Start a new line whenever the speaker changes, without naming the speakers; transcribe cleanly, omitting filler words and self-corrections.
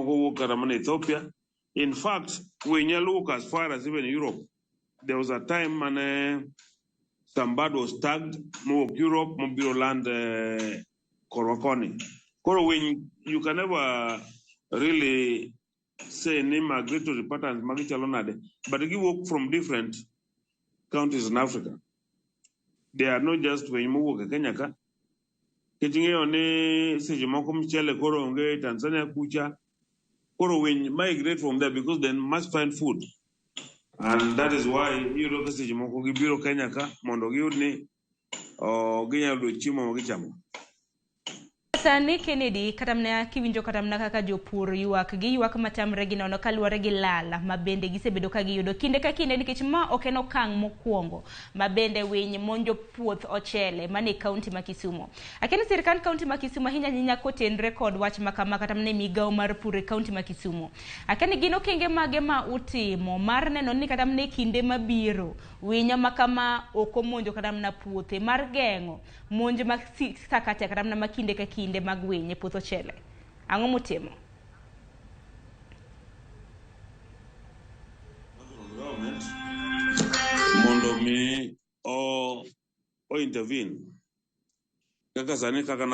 moko wuok kata mana Ethiopia. In fact, we nyalo wuok as far as even Europe. There was a time when some bird was tagged mowuok Europe, mobiro land Korokoni. Koro when you can never really say any migratory patterns magichalo nade, but they work from different counties in Africa. They are not just when you work Kenya ka. Kitingeo ne seje moko mchele koro onge Tanzania kucha. Koro when migrate from there because they must find food. And that is why you look at seje moko gibiro Kenya ka mondo giyudni ginyalo chiemo magichamo.
Sani Kennedy katamna kiwinjo katamna kaka jopur yuak matamre gi nono kaluwore gi lala mabende gisebedo ka giyudo kinde ka kinde nikech ma ok en okang' mokwongo mabende winy monjo puoth ochele mane kaunti ma Kisumu. Akeni sirkand kaunti ma Kisumu ahinya kotenre kod wach makama katamna migawo mar pur e kaunti ma Kisumu. Akeni gin okenge mage ma utimo mar neno ni katamna kinde mabiro winyo makama ok omonjo katamna puothe mar geng'o monjo ma sakate katamna makinde ka kinde mag winy puoth ochele. Ang'o mutimo?
Government mondo mi o intervene kaka sani kaka